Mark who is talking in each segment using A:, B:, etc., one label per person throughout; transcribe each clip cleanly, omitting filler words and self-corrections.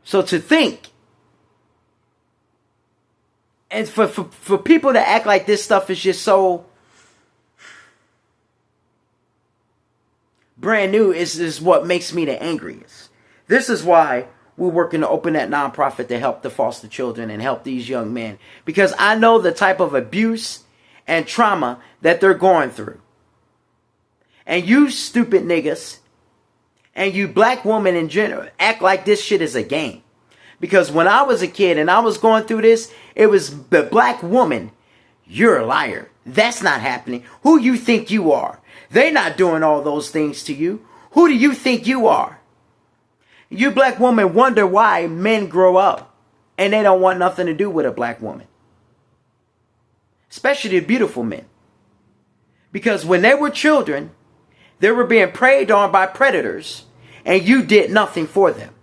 A: So to think, and for people to act like this stuff is just so brand new is what makes me the angriest. This is why we're working to open that nonprofit to help the foster children and help these young men. Because I know the type of abuse and trauma that they're going through. And you stupid niggas and you black women in general act like this shit is a game. Because when I was a kid and I was going through this, it was the black woman. You're a liar. That's not happening. Who you think you are? They're not doing all those things to you. Who do you think you are? You black women wonder why men grow up and they don't want nothing to do with a black woman. Especially the beautiful men. Because when they were children, they were being preyed on by predators and you did nothing for them.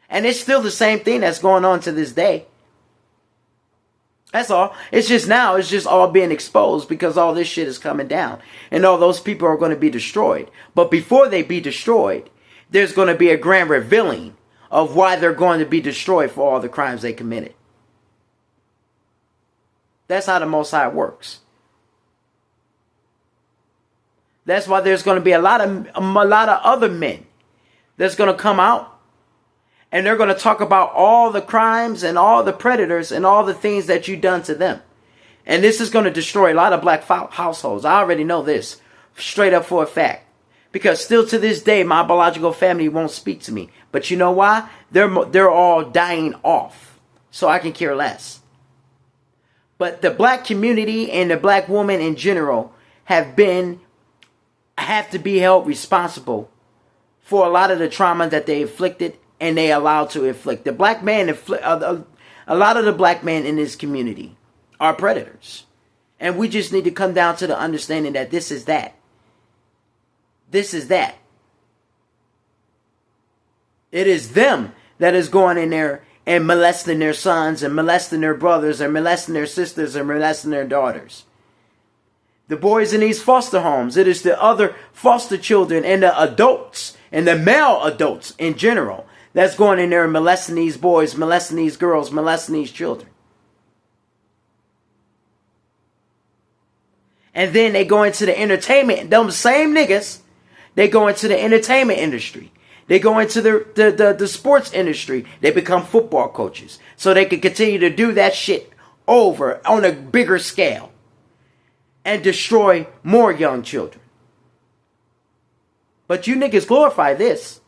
A: And it's still the same thing that's going on to this day. That's all. It's just now, it's just all being exposed because all this shit is coming down. And all those people are going to be destroyed. But before they be destroyed, there's going to be a grand revealing of why they're going to be destroyed for all the crimes they committed. That's how the Most High works. That's why there's going to be a lot of other men that's going to come out. And they're going to talk about all the crimes and all the predators and all the things that you've done to them. And this is going to destroy a lot of black households. I already know this straight up for a fact. Because still to this day, my biological family won't speak to me. But you know why? They're all dying off. So I can care less. But the black community and the black woman in general have to be held responsible for a lot of the trauma that they inflicted and they allowed to inflict. The black man, a lot of the black men in this community are predators. And we just need to come down to the understanding that this is that. This is that. It is them that is going in there and molesting their sons and molesting their brothers and molesting their sisters and molesting their daughters. The boys in these foster homes, it is the other foster children and the adults and the male adults in general that's going in there and molesting these boys, molesting these girls, molesting these children. And then they go into the entertainment. Them same niggas, they go into the entertainment industry. They go into the sports industry. They become football coaches. So they can continue to do that shit over on a bigger scale. And destroy more young children. But you niggas glorify this.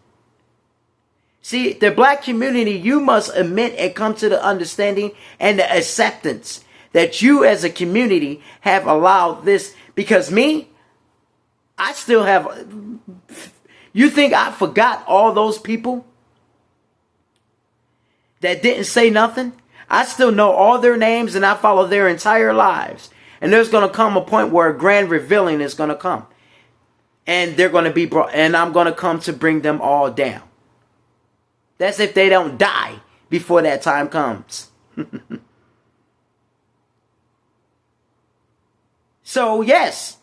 A: See, the black community, you must admit and come to the understanding and the acceptance that you as a community have allowed this. Because me, I still have... You think I forgot all those people that didn't say nothing? I still know all their names and I follow their entire lives. And there's going to come a point where a grand revealing is going to come. And they're going to be brought, and I'm going to come to bring them all down. That's if they don't die before that time comes. So yes,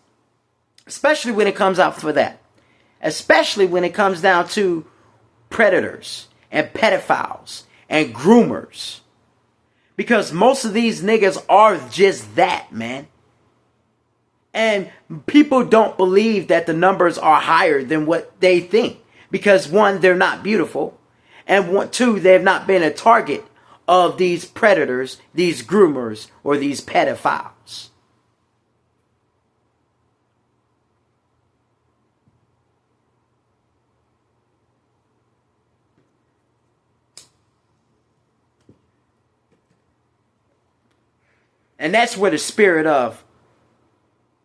A: especially when it comes out for that. Especially when it comes down to predators and pedophiles and groomers. Because most of these niggas are just that, man. And people don't believe that the numbers are higher than what they think. Because one, they're not beautiful. And one, two, they've not been a target of these predators, these groomers, or these pedophiles. And that's where the spirit of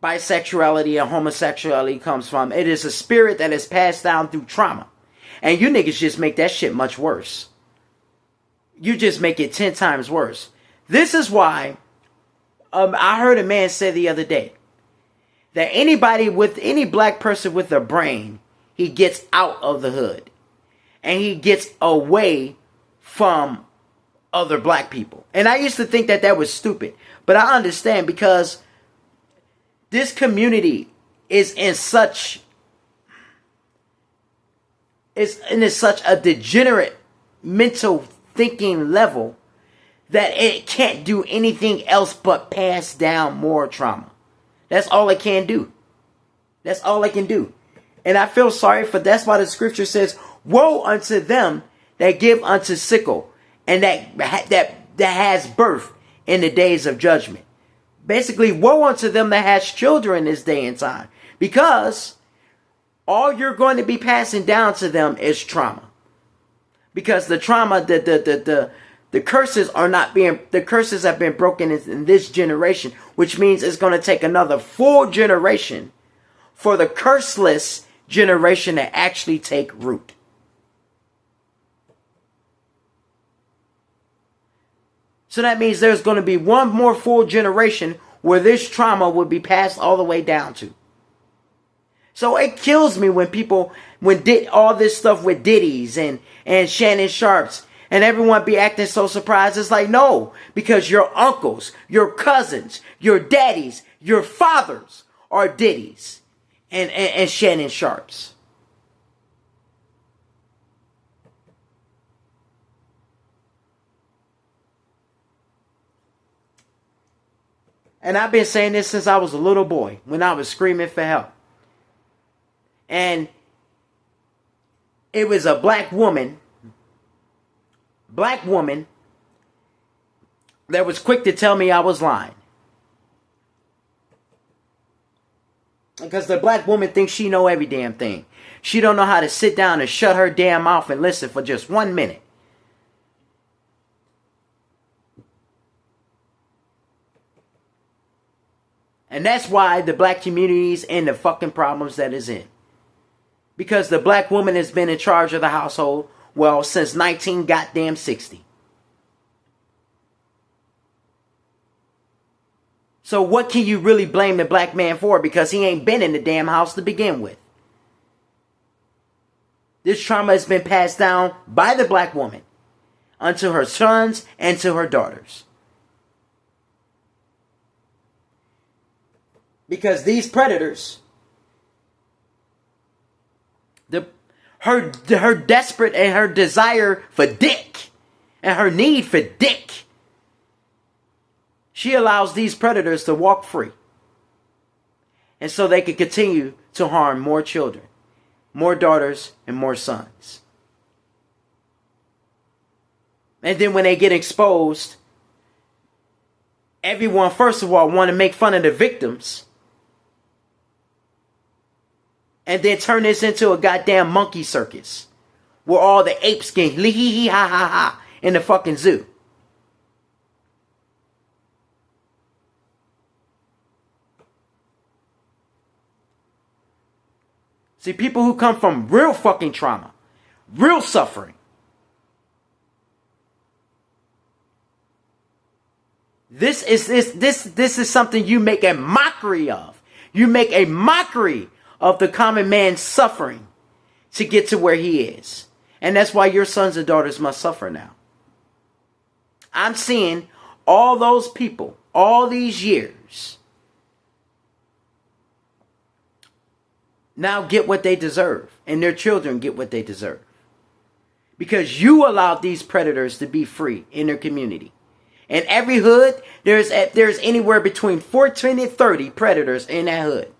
A: bisexuality and homosexuality comes from. It is a spirit that is passed down through trauma. And you niggas just make that shit much worse. You just make it 10 times worse. This is why I heard a man say the other day that any black person with a brain, he gets out of the hood. And he gets away from other black people. And I used to think that that was stupid. But I understand because this community is in such it's such a degenerate mental thinking level that it can't do anything else but pass down more trauma. That's all it can do. That's all it can do. And I feel sorry for that's why the scripture says, woe unto them that give unto sickle and that has birth in the days of judgment. Basically, woe unto them that has children this day and time. Because all you're going to be passing down to them is trauma. Because the trauma, the curses are not being, the curses have been broken in this generation, which means it's going to take another full generation for the curseless generation to actually take root. So that means there's going to be one more full generation where this trauma would be passed all the way down to. So it kills me when people, did all this stuff with Diddy's and Shannon Sharps, and everyone be acting so surprised. It's like, no, because your uncles, your cousins, your daddies, your fathers are Diddy's and Shannon Sharps. And I've been saying this since I was a little boy, when I was screaming for help. And it was a black woman that was quick to tell me I was lying. Because the black woman thinks she know every damn thing. She don't know how to sit down and shut her damn mouth and listen for just 1 minute. And that's why the black community is in the fucking problems that is in. Because the black woman has been in charge of the household, well, since 1960. So what can you really blame the black man for? Because he ain't been in the damn house to begin with. This trauma has been passed down by the black woman unto her sons and to her daughters. Because these predators, her desperate and her desire for dick and her need for dick, she allows these predators to walk free. And so they can continue to harm more children, more daughters, and more sons. And then when they get exposed, everyone, first of all, want to make fun of the victims. And then turn this into a goddamn monkey circus. Where all the apes get lee hee hee ha ha ha in the fucking zoo. See, people who come from real fucking trauma, real suffering. This is something you make a mockery of. You make a mockery of the common man's suffering to get to where he is. And that's why your sons and daughters must suffer now. I'm seeing all those people, all these years, now get what they deserve. And their children get what they deserve. Because you allowed these predators to be free in their community. In every hood, there's anywhere between 14 and 30 predators in that hood.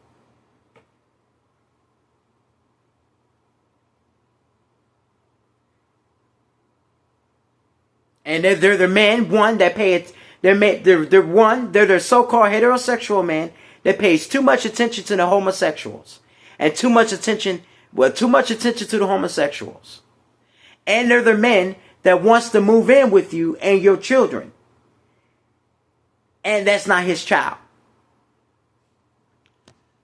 A: And they're the men, one, that pay it. They're the so-called heterosexual man that pays too much attention to the homosexuals. And too much attention to the homosexuals. And they're the men that wants to move in with you and your children. And that's not his child.